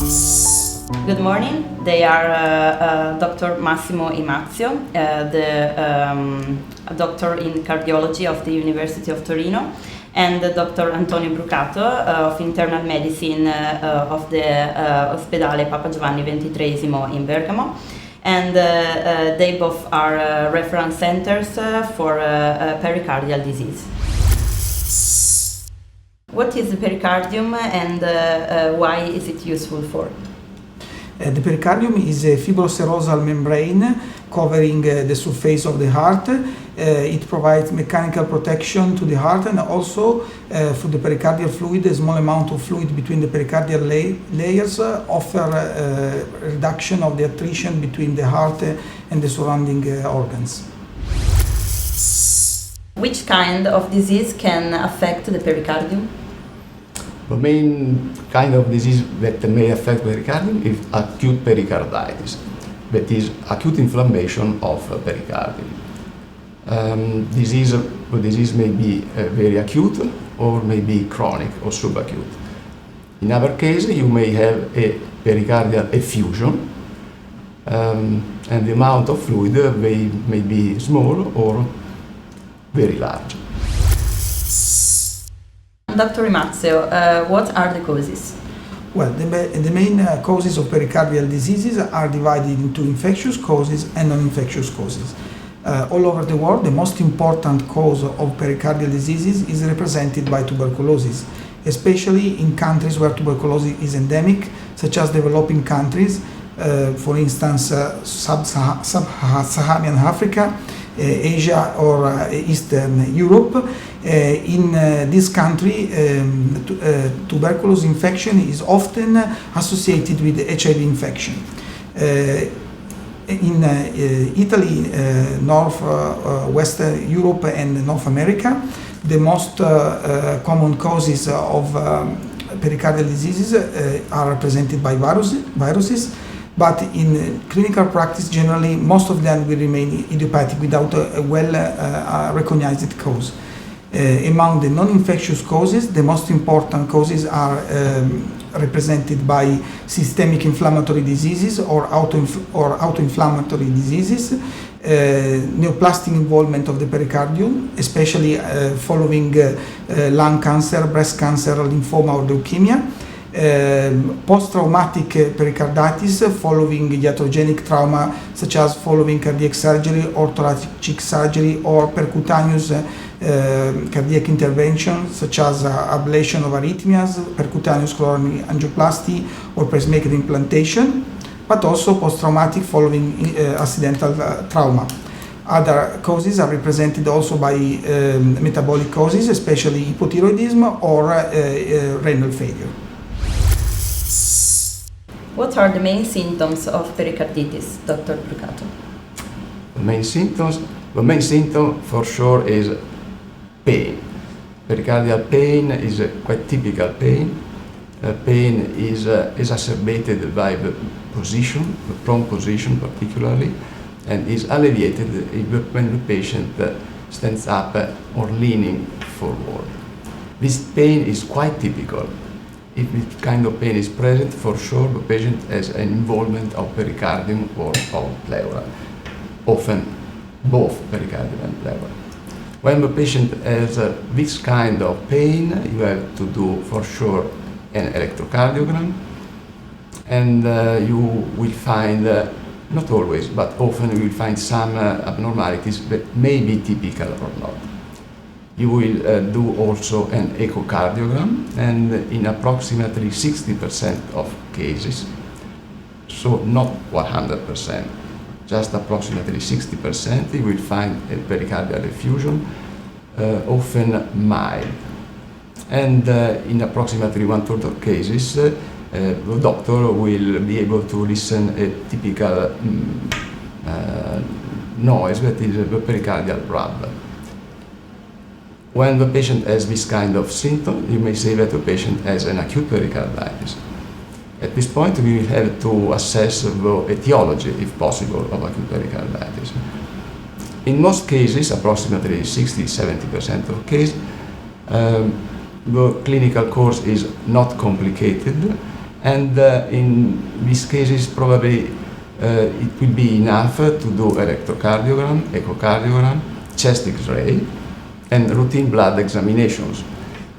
Good morning. They are Dr. Massimo Imazio, a doctor in cardiology of the University of Torino, and Dr. Antonio Brucato of internal medicine of the Ospedale Papa Giovanni XXIII in Bergamo. And they both are reference centers for pericardial disease. What is the pericardium and why is it useful for? The pericardium is a fibroserosal membrane covering the surface of the heart. It provides mechanical protection to the heart, and also for the pericardial fluid, a small amount of fluid between the pericardial layers offer reduction of the attrition between the heart and the surrounding organs. Which kind of disease can affect the pericardium? The main kind of disease that may affect pericardium is acute pericarditis, that is acute inflammation of pericardium. The disease may be very acute or may be chronic or subacute. In other cases, you may have a pericardial effusion, and the amount of fluid may be small or very large. Dr. Imazio, what are the causes? Well, the main causes of pericardial diseases are divided into infectious causes and non-infectious causes. All over the world, the most important cause of pericardial diseases is represented by tuberculosis, especially in countries where tuberculosis is endemic, such as developing countries, for instance, Sub-Saharan Africa, Asia or Eastern Europe. In this country, tuberculosis infection is often associated with HIV infection. In Italy, Western Europe and North America, the most common causes of pericardial diseases are represented by viruses, but in clinical practice, generally, most of them will remain idiopathic without a well-recognized cause. Among the non-infectious causes, the most important causes are represented by systemic inflammatory diseases or autoinflammatory diseases, neoplastic involvement of the pericardium, especially following lung cancer, breast cancer, lymphoma or leukemia, post-traumatic pericarditis following iatrogenic trauma, such as following cardiac surgery or thoracic surgery or percutaneous cardiac intervention, such as ablation of arrhythmias, percutaneous coronary angioplasty or pacemaker implantation, but also post-traumatic following accidental trauma. Other causes are represented also by metabolic causes, especially hypothyroidism or renal failure. What are the main symptoms of pericarditis, Dr. Brucato? The main symptom for sure is pain. Pericardial pain is a quite typical pain. Pain is exacerbated by the position, the prone position particularly, and is alleviated when the patient stands up or leaning forward. This pain is quite typical. If this kind of pain is present, for sure the patient has an involvement of pericardium or of pleura, often both pericardium and pleura. When the patient has this kind of pain, you have to do for sure an electrocardiogram, and you will find, not always, but often you will find some abnormalities that may be typical or not. You will do also an echocardiogram, and in approximately 60% of cases, so not 100%, just approximately 60%, you will find a pericardial effusion, often mild. And in approximately 1/3 of cases, the doctor will be able to listen a typical noise, that is the pericardial rub. When the patient has this kind of symptom, you may say that the patient has an acute pericarditis. At this point, we will have to assess the etiology, if possible, of acute pericarditis. In most cases, approximately 60-70% of cases, the clinical course is not complicated. and in these cases probably it will be enough to do electrocardiogram, echocardiogram, chest X-ray, and routine blood examinations,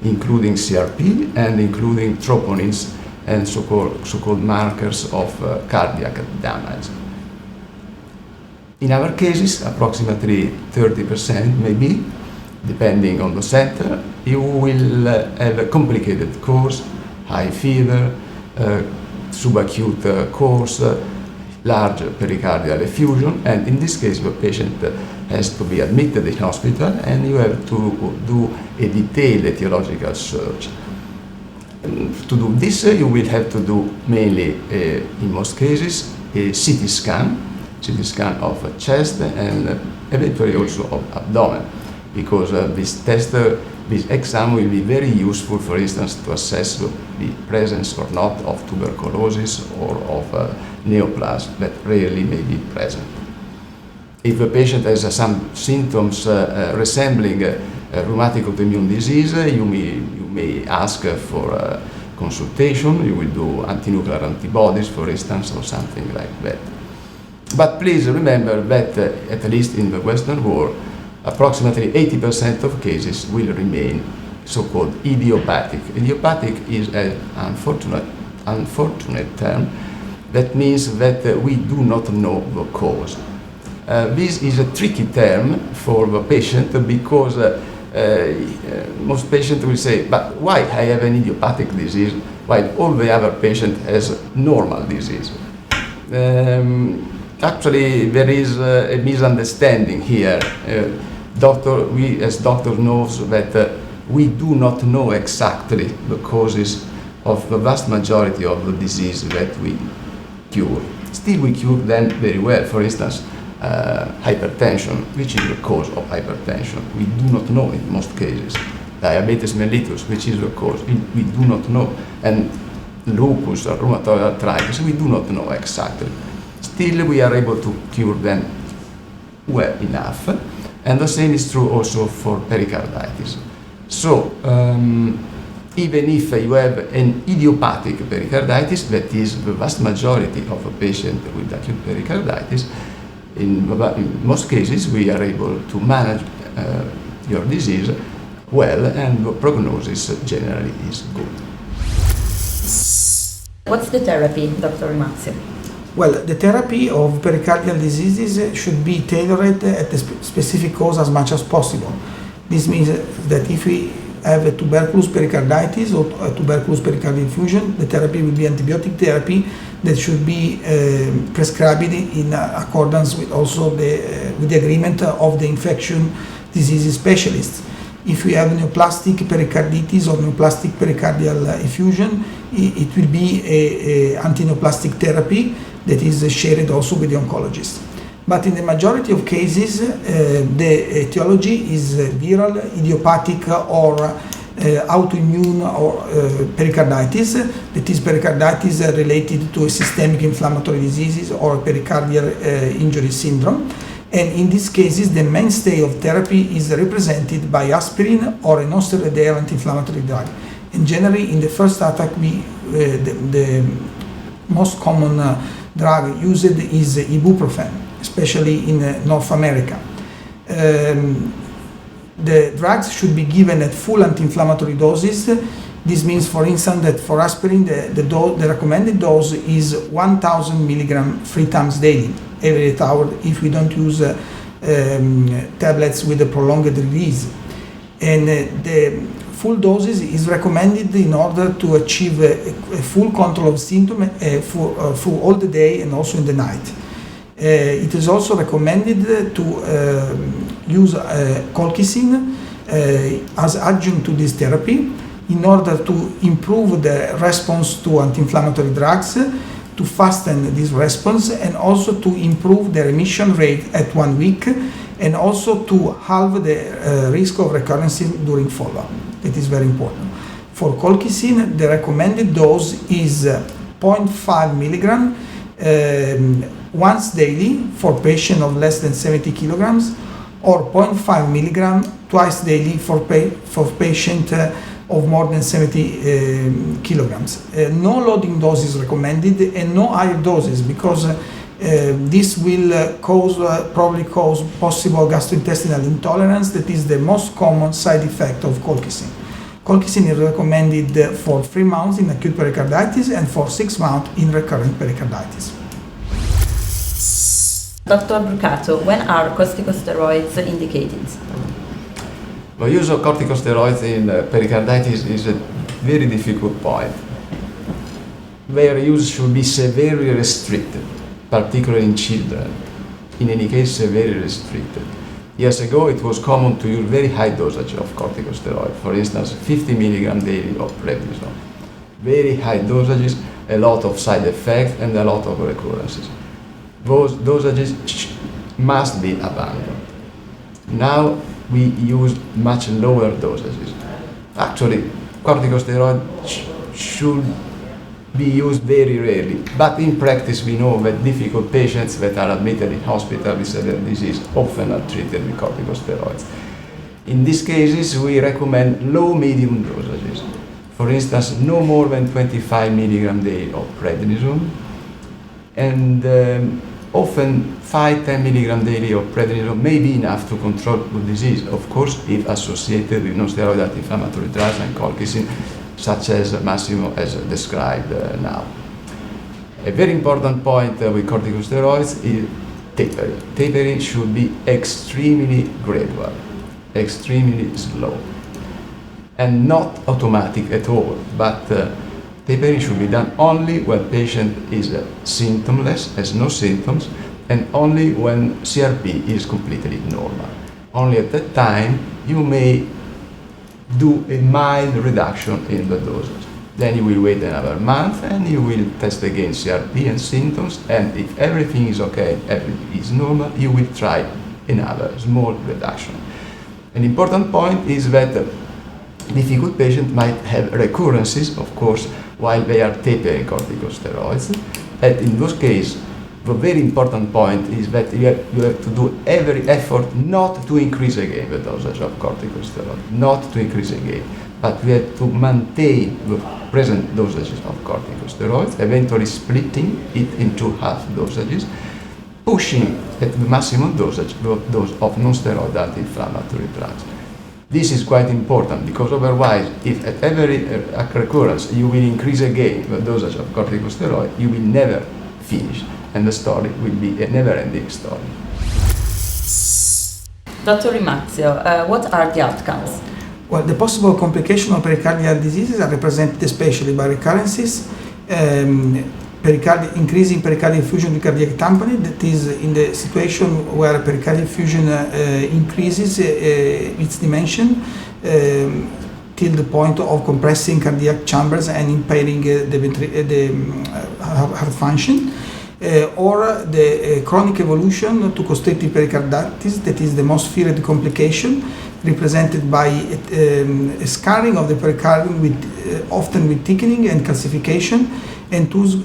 including CRP and including troponins and so-called markers of cardiac damage. In our cases, approximately 30% maybe, depending on the center, you will have a complicated course, high fever, subacute course, large pericardial effusion, and in this case the patient has to be admitted in hospital and you have to do a detailed etiological search. To do this, you will have to do mainly, in most cases, a CT scan of chest and eventually also of abdomen, because this exam will be very useful, for instance, to assess the presence or not of tuberculosis or of neoplasm that rarely may be present. If the patient has some symptoms resembling rheumatic autoimmune disease, you may ask for consultation. You will do antinuclear antibodies, for instance, or something like that. But please remember that, at least in the Western world, approximately 80% of cases will remain so-called idiopathic. Idiopathic is an unfortunate term. That means that we do not know the cause. This is a tricky term for the patient because most patients will say, but why I have an idiopathic disease while all the other patient has normal disease? Actually, there is a misunderstanding here. We as doctors know that we do not know exactly the causes of the vast majority of the disease that we cure. Still, we cure them very well. For instance, hypertension, which is the cause of hypertension, we do not know in most cases. Diabetes mellitus, which is the cause, we do not know. And lupus or rheumatoid arthritis, we do not know exactly. Still, we are able to cure them well enough. And the same is true also for pericarditis. So, even if you have an idiopathic pericarditis, that is the vast majority of a patient with acute pericarditis, in most cases we are able to manage your disease well, and the prognosis generally is good. What's the therapy, Dr. Imazio? Well, the therapy of pericardial diseases should be tailored at the specific cause as much as possible. This means that if we have a tuberculous pericarditis or a tuberculous pericardial effusion, the therapy will be antibiotic therapy that should be prescribed in accordance with also with the agreement of the infection disease specialists. If we have neoplastic pericarditis or neoplastic pericardial effusion, it will be a antineoplastic therapy that is shared also with the oncologist. But in the majority of cases, the etiology is viral, idiopathic, or autoimmune or pericarditis. That is pericarditis related to a systemic inflammatory diseases or pericardial injury syndrome. And in these cases, the mainstay of therapy is represented by aspirin or a non-steroidal anti-inflammatory drug. And generally, in the first attack, the most common drug used is ibuprofen, especially in North America. The drugs should be given at full anti-inflammatory doses. This means, for instance, that for aspirin, the recommended dose is 1,000 milligram 3 times daily, every 8 hours, if we don't use tablets with a prolonged release. And the full doses is recommended in order to achieve a full control of symptoms for all the day and also in the night. It is also recommended to use colchicine as adjunct to this therapy in order to improve the response to anti-inflammatory drugs, to fasten this response, and also to improve the remission rate at 1 week, and also to halve the risk of recurrence during follow-up. That is very important. For colchicine, the recommended dose is 0.5 milligram once daily for patients of less than 70 kilograms, or 0.5 milligram twice daily for patients of more than 70 kilograms. No loading dose is recommended and no higher doses because this will probably cause possible gastrointestinal intolerance. That is the most common side effect of colchicine. Colchicine is recommended for 3 months in acute pericarditis and for 6 months in recurrent pericarditis. Dr. Brucato, when are corticosteroids indicated? The use of corticosteroids in pericarditis is a very difficult point. Their use should be severely restricted, particularly in children. In any case, severely restricted. Years ago, it was common to use very high dosage of corticosteroid, for instance, 50 milligram daily of prednisone. Very high dosages, a lot of side effects, and a lot of recurrences. Those dosages must be abandoned. Now we use much lower dosages. Actually, corticosteroid should be used very rarely, but in practice we know that difficult patients that are admitted in hospital with severe disease often are treated with corticosteroids. In these cases, we recommend low-medium dosages. For instance, no more than 25 milligram daily of prednisone, and often 5-10 milligram daily of prednisone may be enough to control the disease, of course, if associated with non-steroidal anti-inflammatory drugs and colchicine, such as Massimo has described now. A very important point with corticosteroids is tapering. Tapering should be extremely gradual, extremely slow, and not automatic at all, but tapering should be done only when the patient is symptomless, has no symptoms, and only when CRP is completely normal. Only at that time you may do a mild reduction in the dosage. Then you will wait another month and you will test again CRP and symptoms, and if everything is okay, everything is normal, you will try another small reduction. An important point is that difficult patients might have recurrences, of course, while they are tapering corticosteroids, and in those cases, the very important point is that you have to do every effort not to increase again the dosage of corticosteroid, not to increase again, but we have to maintain the present dosages of corticosteroids, eventually splitting it into half dosages, pushing at the maximum dosage those of non-steroidal anti-inflammatory drugs. This is quite important because otherwise, if at every recurrence you will increase again the dosage of corticosteroid, you will never finish, and the story will be a never-ending story. Dr. Imazio, what are the outcomes? Well, the possible complications of pericardial diseases are represented especially by recurrences, increasing pericardial effusion with cardiac tamponade, that is in the situation where pericardial effusion increases its dimension till the point of compressing cardiac chambers and impairing the heart function, or the chronic evolution to constrictive pericarditis, that is the most feared complication, represented by a scarring of the pericardium often with thickening and calcification, and thus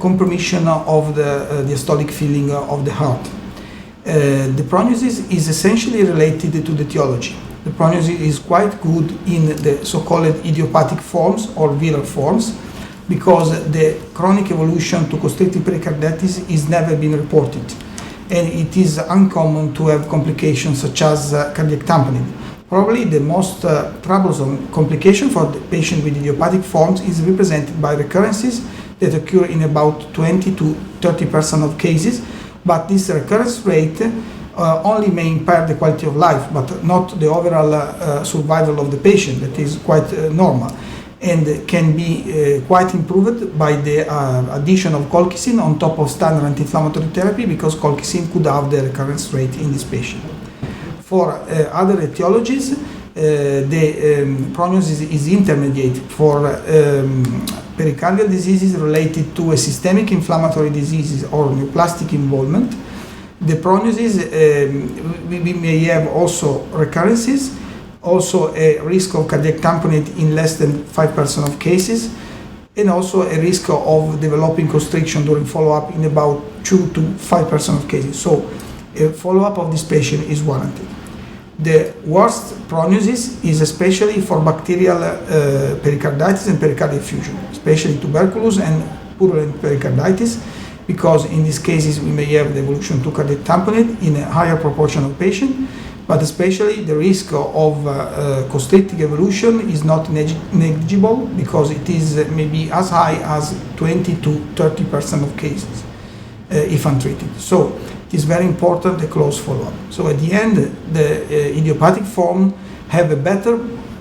compromission of the diastolic filling of the heart. The prognosis is essentially related to the etiology. The prognosis is quite good in the so-called idiopathic forms or viral forms, because the chronic evolution to constrictive pericarditis is never been reported, and it is uncommon to have complications such as cardiac tamponade. Probably the most troublesome complication for the patient with idiopathic forms is represented by recurrences that occur in about 20 to 30% of cases, but this recurrence rate only may impair the quality of life, but not the overall survival of the patient, that is quite normal, and can be quite improved by the addition of colchicine on top of standard anti-inflammatory therapy, because colchicine could have the recurrence rate in this patient. For other etiologies, the prognosis is intermediate. For pericardial diseases related to a systemic inflammatory diseases or neoplastic involvement, the prognosis, we may have also recurrences, also a risk of cardiac tamponade in less than 5% of cases, and also a risk of developing constriction during follow-up in about 2 to 5% of cases. So a follow-up of this patient is warranted. The worst prognosis is especially for bacterial pericarditis and pericardial effusion, especially tuberculosis and purulent pericarditis, because in these cases we may have the evolution to cardiac tamponade in a higher proportion of patients, but especially the risk of constricting evolution is not negligible, because it is maybe as high as 20 to 30% of cases if untreated. So it is very important, the close follow-up. So at the end, the idiopathic form have a better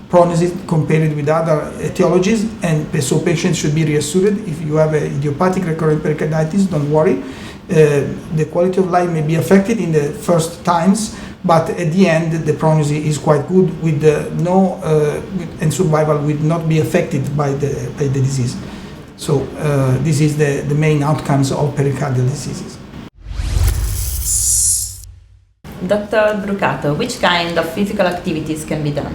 prognosis compared with other etiologies, and so patients should be reassured. If you have an idiopathic recurrent pericarditis, don't worry. The quality of life may be affected in the first times, but at the end, the prognosis is quite good, with and survival will not be affected by the disease. So this is the main outcomes of pericardial diseases. Dr. Brucato, which kind of physical activities can be done?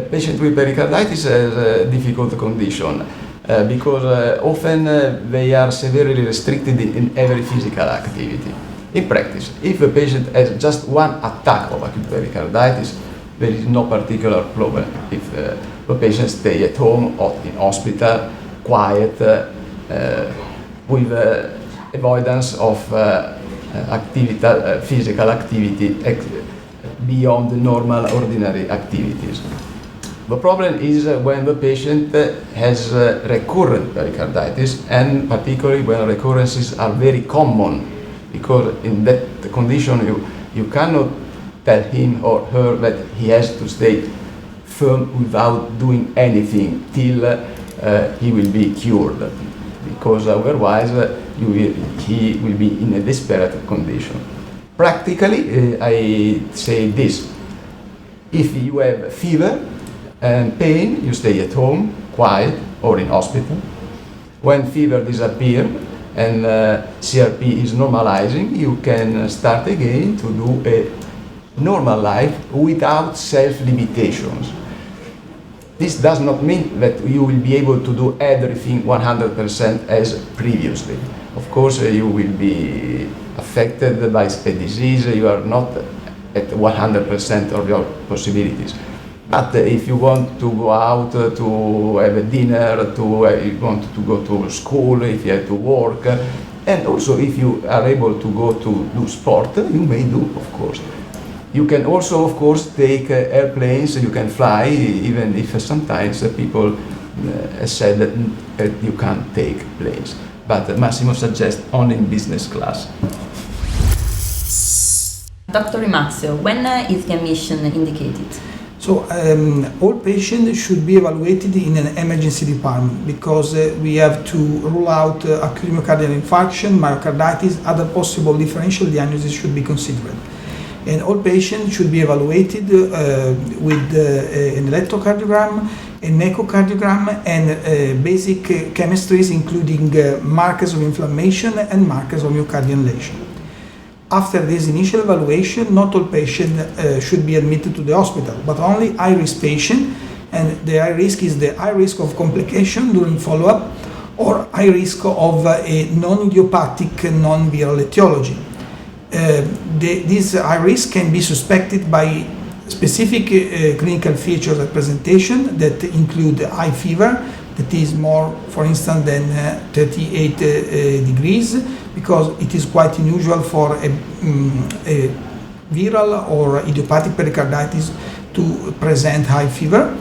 Patients with pericarditis has a difficult condition because often they are severely restricted in every physical activity. In practice, if a patient has just one attack of acute pericarditis, there is no particular problem. If the patient stay at home or in hospital, quiet, with avoidance of physical activity beyond the normal ordinary activities. The problem is when the patient has recurrent pericarditis, and particularly when recurrences are very common, because in that condition you cannot tell him or her that he has to stay firm without doing anything till he will be cured, because otherwise he will be in a desperate condition. Practically, I say this: if you have fever and pain, you stay at home, quiet, or in hospital. When fever disappears and CRP is normalizing, you can start again to do a normal life without self-limitations. This does not mean that you will be able to do everything 100% as previously. Of course, you will be affected by a disease, you are not at 100% of your possibilities. But if you want to go out to have a dinner, you want to go to school, if you have to work, and also if you are able to go to do sport, you may do, of course. You can also, of course, take airplanes, you can fly, even if sometimes people said that you can't take planes. But Massimo suggests only in business class. Dr. Imazio, when is the admission indicated? So all patients should be evaluated in an emergency department, because we have to rule out acute myocardial infarction, myocarditis, other possible differential diagnoses should be considered. And all patients should be evaluated with an electrocardiogram, an echocardiogram, and basic chemistries, including markers of inflammation and markers of myocardial lesion. After this initial evaluation, not all patients should be admitted to the hospital, but only high-risk patients, and the high risk is the high risk of complication during follow-up or high risk of a non-idiopathic, non-viral etiology. This high risk can be suspected by specific clinical features at presentation that include high fever, that is more, for instance, than 38 degrees, because it is quite unusual for a viral or idiopathic pericarditis to present high fever.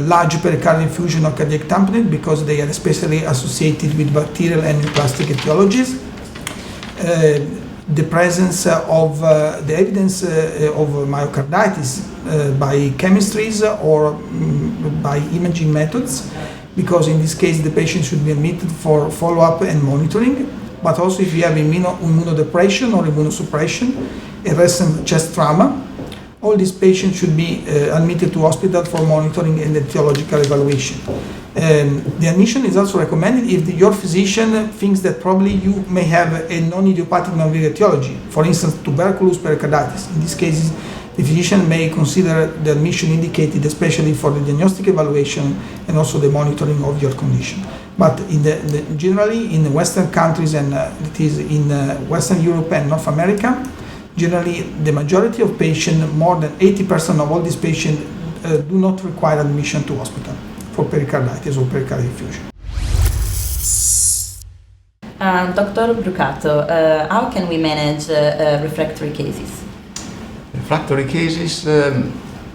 Large pericardial effusion or cardiac tamponade, because they are especially associated with bacterial and neoplastic etiologies. The presence of the evidence of myocarditis by chemistries or by imaging methods, because in this case the patient should be admitted for follow-up and monitoring, but also if you have immunodepression or immunosuppression, a recent chest trauma, all these patients should be admitted to hospital for monitoring and etiological evaluation. The admission is also recommended if your physician thinks that probably you may have a non-idiopathic non-viral etiology, for instance, tuberculosis pericarditis. In these cases, the physician may consider the admission indicated, especially for the diagnostic evaluation and also the monitoring of your condition. But generally in the Western countries, and it is in Western Europe and North America, Generally, the majority of patients, more than 80% of all these patients, do not require admission to hospital for pericarditis or pericardial effusion. Dr. Brucato, how can we manage refractory cases? Refractory cases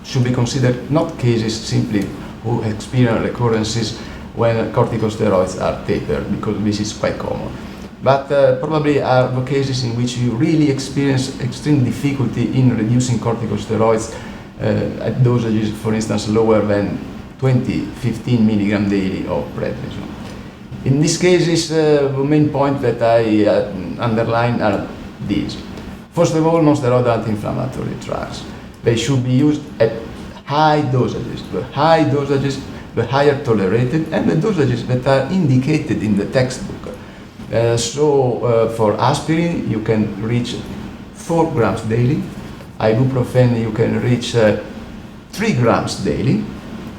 should be considered not cases simply who experience recurrences when corticosteroids are tapered, because this is quite common. But probably are the cases in which you really experience extreme difficulty in reducing corticosteroids at dosages, for instance, lower than 15 milligram daily of prednisone. In these cases, the main point that I underline are these. First of all, non-steroidal anti-inflammatory drugs. They should be used at high dosages. The high dosages, the higher tolerated, and the dosages that are indicated in the textbook. For aspirin, you can reach 4 grams daily. Ibuprofen, you can reach 3 grams daily.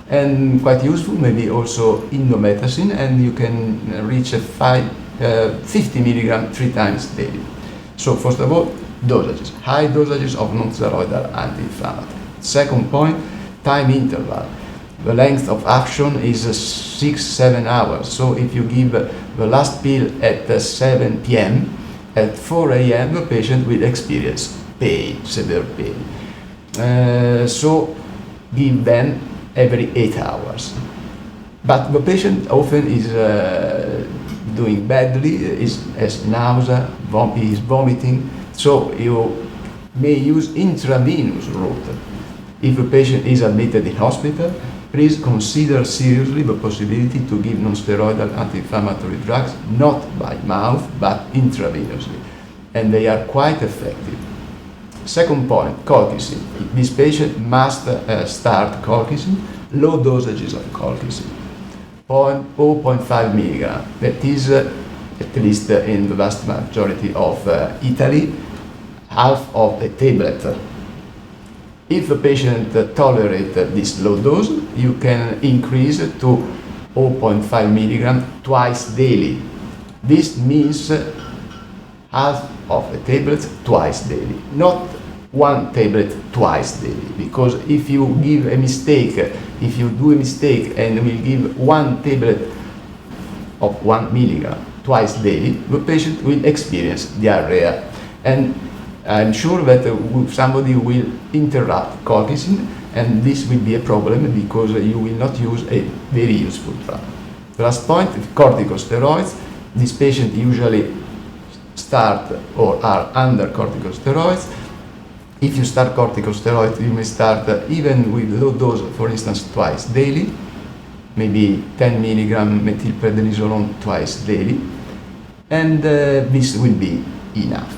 And quite useful, maybe also indomethacin, and you can reach 50 milligram 3 times daily. So first of all, dosages, high dosages of non-steroidal anti-inflammatory. Second point, time interval. The length of action is 6-7 hours. So if you give the last pill at 7 p.m., at 4 a.m. the patient will experience pain, severe pain. So give them every 8 hours. But the patient often is doing badly, has nausea, is vomiting, so you may use intravenous route. If the patient is admitted in hospital, please consider seriously the possibility to give non-steroidal anti-inflammatory drugs not by mouth but intravenously, and they are quite effective. Second point, colchicine. This patient must start colchicine, low dosages of colchicine, 0.5 milligram. That is, at least in the vast majority of Italy, half of a tablet. If the patient tolerates this low dose, you can increase it to 0.5 milligram twice daily. This means half of a tablet twice daily, not 1 tablet twice daily, because if you give a mistake, if you do a mistake and will give 1 tablet of 1 milligram twice daily, the patient will experience diarrhea. And I'm sure that somebody will interrupt colchicine, and this will be a problem because you will not use a very useful drug. The last point, corticosteroids. This patient usually start or are under corticosteroids. If you start corticosteroids, you may start even with low dose, for instance, twice daily, maybe 10 milligram methylprednisolone twice daily, and this will be enough.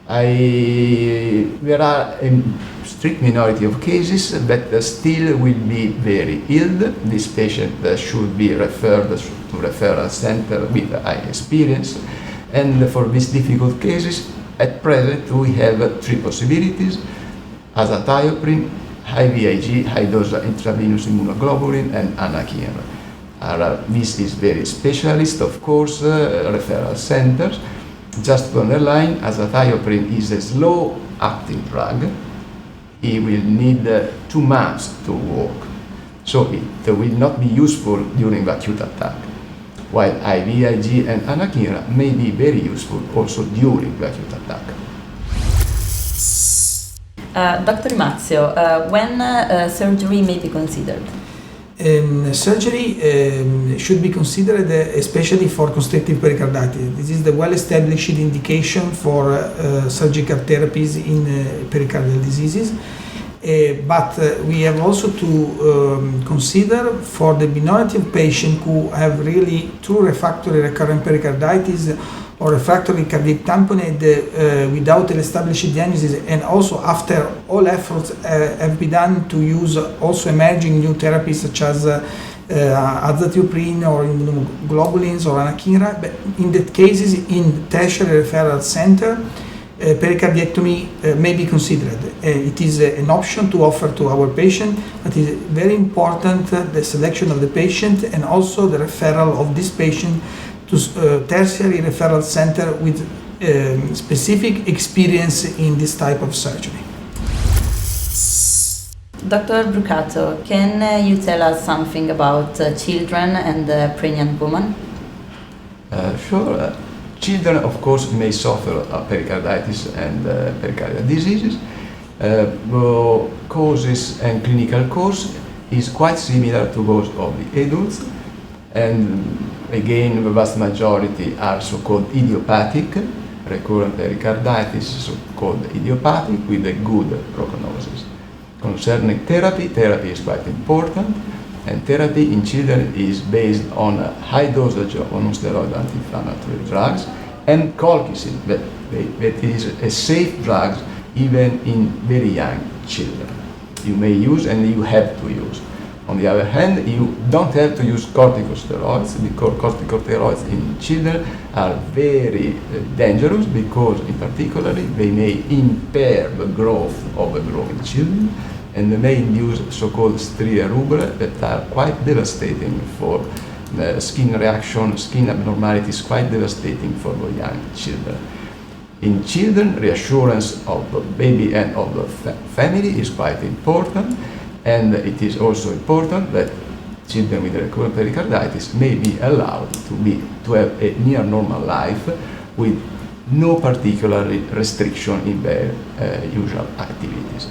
There are a strict minority of cases that still will be very ill. This patient should be referred to referral center with high experience, and for these difficult cases, at present we have 3 possibilities: azathioprine, IVIG, high-dose intravenous immunoglobulin, and anakinra. This is very specialist, of course, referral centers. Just to underline, azathioprine is a slow-acting drug. It will need 2 months to work, so it will not be useful during the acute attack, while IVIG and anakinra may be very useful also during the acute attack. Dr. Imazio, when surgery may be considered? Surgery should be considered especially for constrictive pericarditis. This is the well-established indication for surgical therapies in pericardial diseases. But we have also to consider for the minority of patients who have really true refractory recurrent pericarditis or refractory cardiac tamponade without an established diagnosis, and also after all efforts have been done to use also emerging new therapies such as azathioprine or immunoglobulins or anakinra. But in that cases, in tertiary referral center, pericardiectomy may be considered. It is an option to offer to our patient, but it is very important the selection of the patient and also the referral of this patient to tertiary referral center with specific experience in this type of surgery. Dr. Brucato, can you tell us something about children and pregnant women? Sure. Children, of course, may suffer pericarditis and pericardial diseases. Causes and clinical course is quite similar to those of the adults, and again, the vast majority are so-called idiopathic, recurrent pericarditis, so-called idiopathic, with a good prognosis. Concerning therapy, therapy is quite important, and therapy in children is based on a high dosage of non-steroidal anti-inflammatory drugs and colchicine, that is a safe drug even in very young children. You may use and you have to use. On the other hand, you don't have to use corticosteroids, because corticosteroids in children are very dangerous, because in particular they may impair the growth of the growing children, and they may induce so-called stria rubra that are quite devastating for the skin reaction, skin abnormalities, quite devastating for the young children. In children, reassurance of the baby and of the family is quite important, and it is also important that children with recurrent pericarditis may be allowed to have a near normal life with no particular restriction in their usual activities.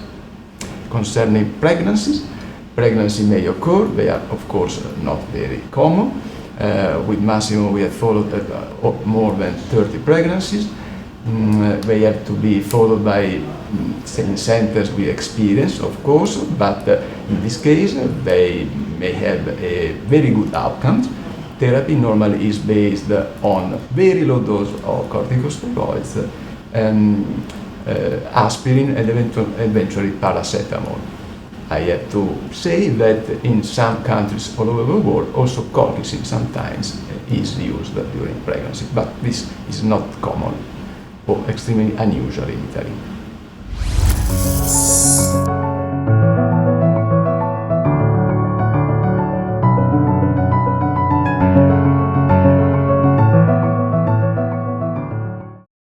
Concerning pregnancies, pregnancy may occur. They are, of course, not very common. With Massimo, we have followed more than 30 pregnancies. They have to be followed by centers with experience, of course, but in this case they may have a very good outcomes. Therapy normally is based on very low dose of corticosteroids, aspirin, and eventually paracetamol. I have to say that in some countries all over the world also colchicine sometimes is used during pregnancy, but this is not common or extremely unusual in Italy.